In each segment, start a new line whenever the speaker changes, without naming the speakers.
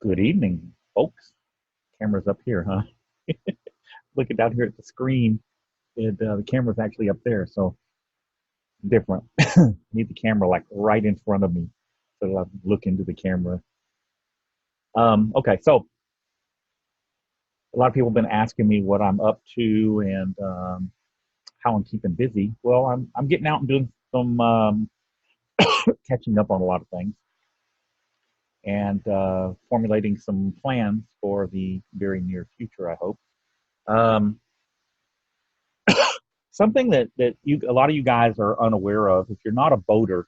Good evening, folks. Camera's up here, huh? Looking down here at the screen, the camera's actually up there, so different. Need the camera like right in front of me so that I can look into the camera. Okay, so a lot of people have been asking me what I'm up to and how I'm keeping busy. Well, I'm getting out and doing some catching up on a lot of things and formulating some plans for the very near future, I hope. Um, Something that a lot of you guys are unaware of, if you're not a boater,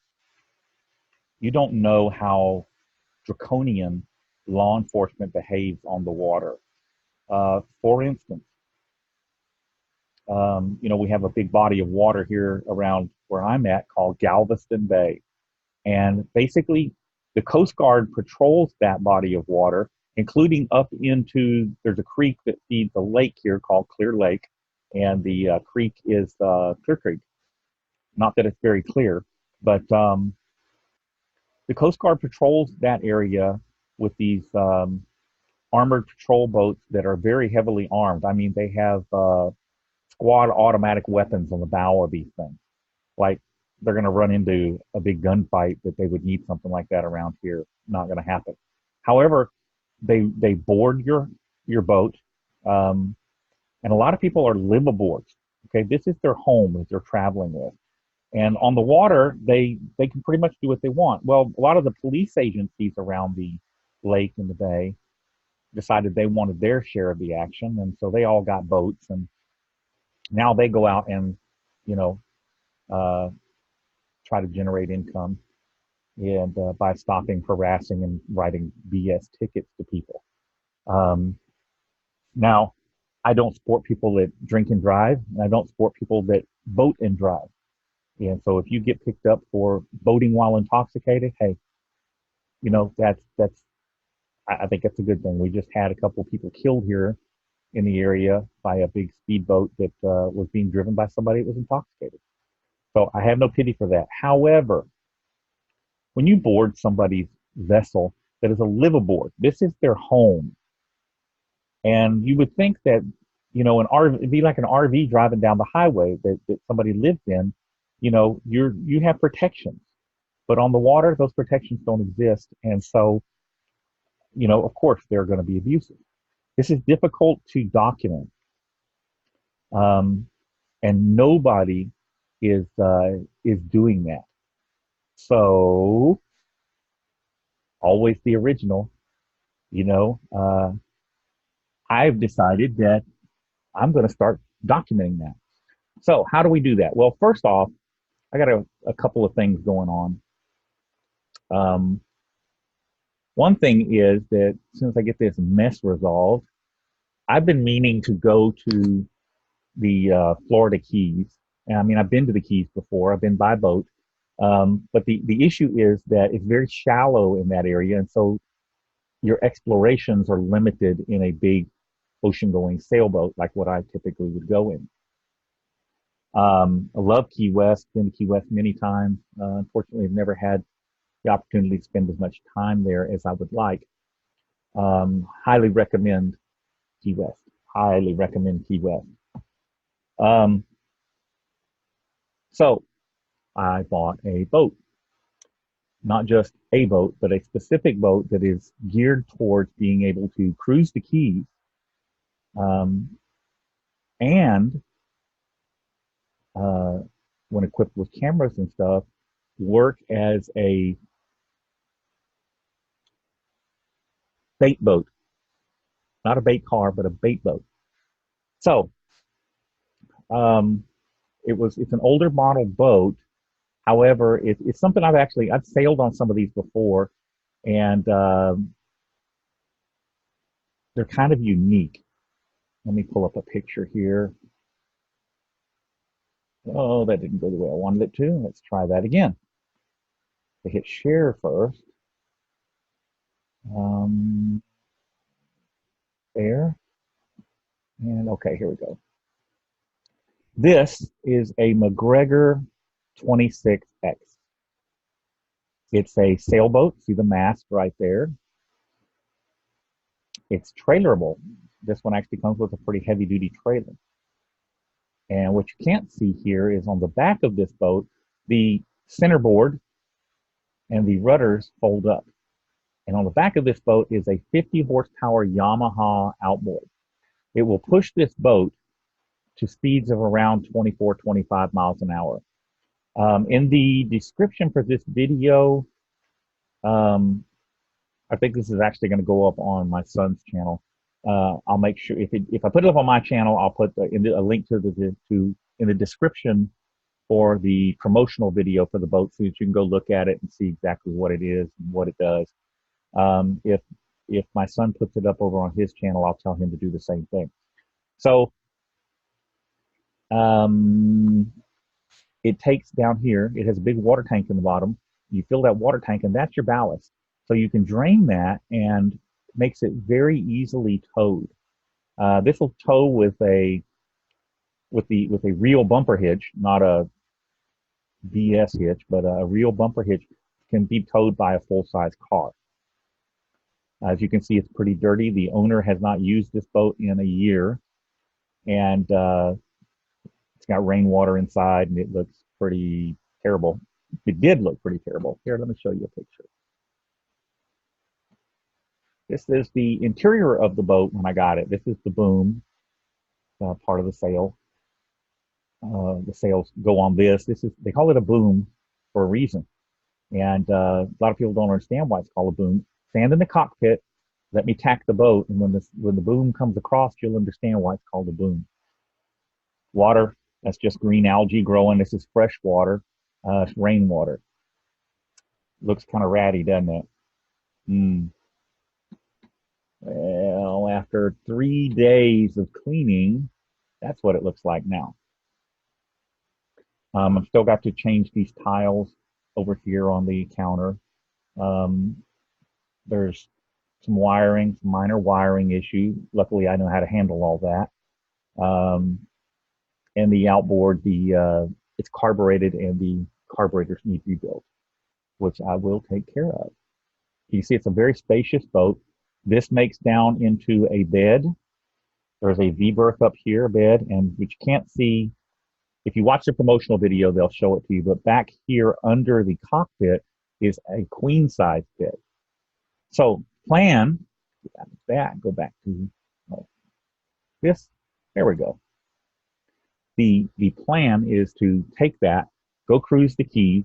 you don't know how draconian law enforcement behaves on the water. For instance, we have a big body of water here around where I'm at called Galveston Bay. And basically, the Coast Guard patrols that body of water, including up into, there's a creek that feeds a lake here called Clear Lake. And the creek is Clear Creek. Not that it's very clear, but the Coast Guard patrols that area with these armored patrol boats that are very heavily armed. I mean, they have squad automatic weapons on the bow of these things. Like they're going to run into a big gunfight that they would need something like that around here. Not going to happen. However, they board your boat, and a lot of people are live aboard. Okay, this is their home that they're traveling with. And on the water, they can pretty much do what they want. Well, a lot of the police agencies around the lake and the bay decided they wanted their share of the action, and so they all got boats, and now they go out and you know uh, try to generate income and by stopping, harassing, and writing BS tickets to people. Um, Now, I don't support people that drink and drive, and I don't support people that boat and drive. And so if you get picked up for boating while intoxicated, hey, that's I think that's a good thing. We just had a couple of people killed here in the area by a big speedboat that was being driven by somebody that was intoxicated. So I have no pity for that. However, when you board somebody's vessel that is a liveaboard, this is their home, and you would think that an RV, it'd be like an RV driving down the highway that somebody lives in. You have protections, but on the water, those protections don't exist, and so of course, they're going to be abusive. This is difficult to document, um, and nobody is doing that. So always the original. You know, uh, I've decided that I'm going to start documenting that. So how do we do that? Well, first off, I got a couple of things going on. Um, One thing is that as soon as I get this mess resolved, I've been meaning to go to the Florida Keys. And I mean, I've been to the Keys before. I've been by boat, but the issue is that it's very shallow in that area, and so your explorations are limited in a big ocean-going sailboat like what I typically would go in. I love Key West. Been to Key West many times. Unfortunately, I've never had the opportunity to spend as much time there as I would like. Highly recommend Key West. Highly recommend Key West. Um, so I bought a boat, not just a boat, but a specific boat that is geared towards being able to cruise the Keys, um, and uh, when equipped with cameras and stuff, work as a bait boat, not a bait car, but a bait boat. So um, it's an older model boat. However, it's something I've sailed on some of these before, and they're kind of unique. Let me pull up a picture here. Oh, that didn't go the way I wanted it to. Let's try that again. To hit share first. Um, there. And okay, here we go. This is a McGregor 26X. It's a sailboat. See the mast right there. It's trailerable. This one actually comes with a pretty heavy duty trailer. And what you can't see here is on the back of this boat, the centerboard and the rudders fold up. And on the back of this boat is a 50 horsepower Yamaha outboard. It will push this boat to speeds of around 24, 25 miles an hour. In the description for this video, um, I think this is actually going to go up on my son's channel. I'll make sure if I put it up on my channel, I'll put a link to in the description for the promotional video for the boat, so that you can go look at it and see exactly what it is and what it does. If my son puts it up over on his channel, I'll tell him to do the same thing. So it takes down here. It has a big water tank in the bottom. You fill that water tank, and that's your ballast. So you can drain that, and makes it very easily towed. This will tow with a real bumper hitch, not a BS hitch, but a real bumper hitch can be towed by a full-size car. As you can see, it's pretty dirty. The owner has not used this boat in a year, and it's got rainwater inside, and it looks pretty terrible. It did look pretty terrible. Here, let me show you a picture. This is the interior of the boat when I got it. This is the boom, part of the sail. The sails go on this. They call it a boom for a reason. And a lot of people don't understand why it's called a boom. Stand in the cockpit, let me tack the boat, and when the boom comes across, you'll understand why it's called a boom. Water, that's just green algae growing. This is fresh water, rainwater. Looks kind of ratty, doesn't it? Well, after 3 days of cleaning, that's what it looks like now. I've still got to change these tiles over here on the counter. There's some wiring, some minor wiring issue. Luckily, I know how to handle all that. And the outboard, it's carbureted, and the carburetors need rebuilt, which I will take care of. You see, it's a very spacious boat. This makes down into a bed. There's a V-berth up here, a bed, and which you can't see. If you watch the promotional video, they'll show it to you. But back here under the cockpit is a queen size bed. So plan, go back to this. There we go. The plan is to take that, go cruise the Keys,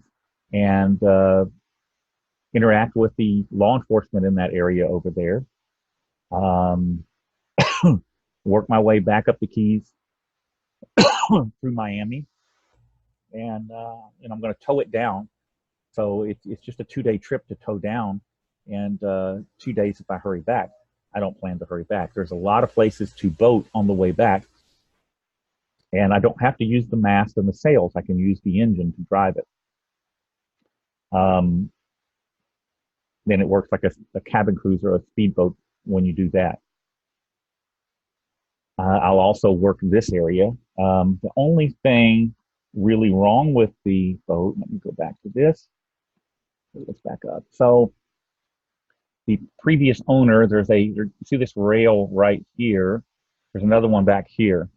and interact with the law enforcement in that area over there. Work my way back up the Keys through Miami, and I'm going to tow it down. So it's just a 2-day trip to tow down, and 2 days if I hurry back. I don't plan to hurry back. There's a lot of places to boat on the way back, and I don't have to use the mast and the sails. I can use the engine to drive it. Then it works like a cabin cruiser or a speedboat when you do that. I'll also work this area. The only thing really wrong with the boat, let me go back to this. Let's back up. So the previous owner, you see this rail right here. There's another one back here,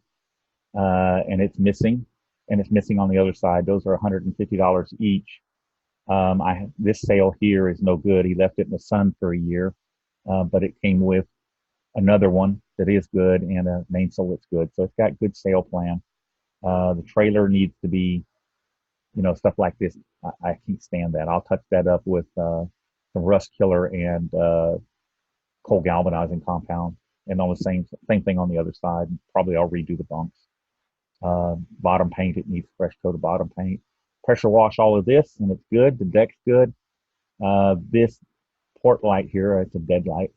and it's missing, and it's missing on the other side. Those are $150 each. This sail here is no good. He left it in the sun for a year, but it came with another one that is good and a mainsail that's good. So it's got good sail plan. The trailer needs to be, stuff like this. I can't stand that. I'll touch that up with some rust killer and coal galvanizing compound, and on the same thing on the other side. Probably I'll redo the bunks. Bottom paint, it needs fresh coat of bottom paint. Pressure wash all of this, and it's good. The deck's good. This port light here, it's a dead light,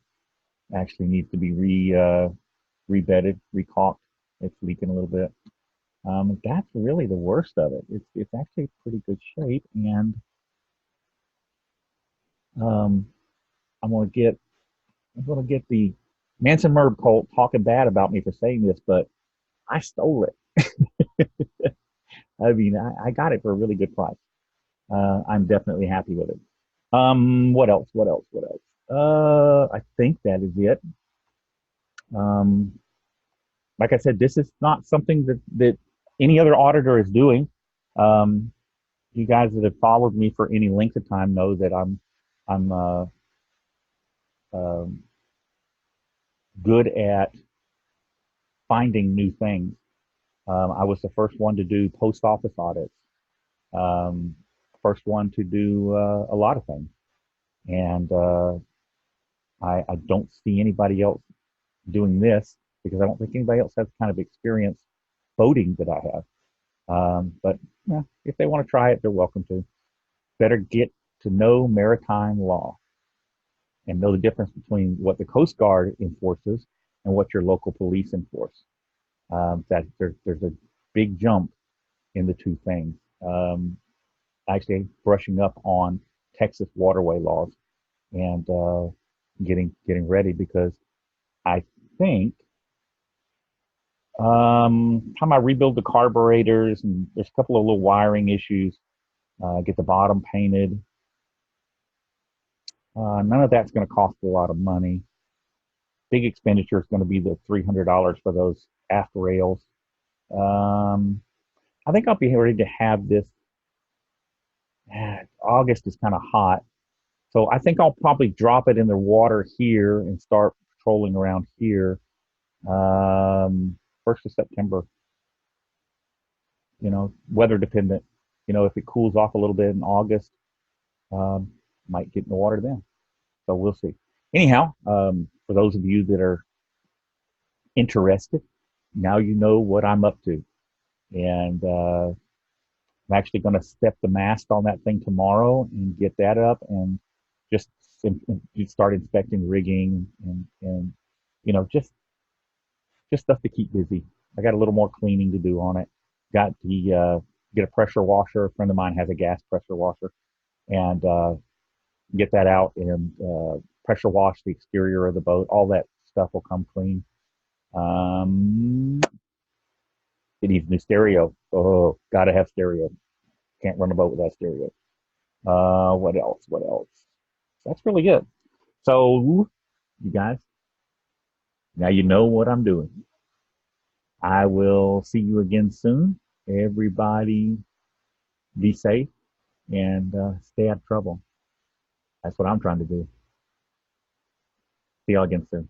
actually needs to be rebedded, recaulked. It's leaking a little bit. That's really the worst of it. It's actually pretty good shape, and I'm gonna get the Manson Merb cult talking bad about me for saying this, but I stole it. I mean, I got it for a really good price. I'm definitely happy with it. What else? I think that is it. Um, like I said, this is not something that any other auditor is doing. Um, you guys that have followed me for any length of time know that I'm um good at finding new things. I was the first one to do post office audits. Um, First one to do a lot of things, and I don't see anybody else doing this because I don't think anybody else has the kind of experience voting that I have. But yeah, if they want to try it, they're welcome to. Better get to know maritime law and know the difference between what the Coast Guard enforces and what your local police enforce. That there's a big jump in the two things. Actually, brushing up on Texas waterway laws and getting ready because I think time I rebuild the carburetors and there's a couple of little wiring issues. Get the bottom painted. None of that's going to cost a lot of money. Big expenditure is going to be the $300 for those aft rails. Um, I think I'll be ready to have this. August is kind of hot, so I think I'll probably drop it in the water here and start patrolling around here. 1st of September. Weather dependent. If it cools off a little bit in August, um, might get in the water then. So we'll see. Anyhow, for those of you that are interested, now you know what I'm up to. And I'm actually going to step the mast on that thing tomorrow and get that up and just start inspecting rigging and just stuff to keep busy. I got a little more cleaning to do on it. Got the get a pressure washer. A friend of mine has a gas pressure washer, and get that out and pressure wash the exterior of the boat. All that stuff will come clean. Um, it needs new stereo. Oh, gotta have stereo. Can't run a boat without stereo. What else? What else? That's really good. So, you guys, now you know what I'm doing. I will see you again soon. Everybody, be safe and stay out of trouble. That's what I'm trying to do. See y'all again soon.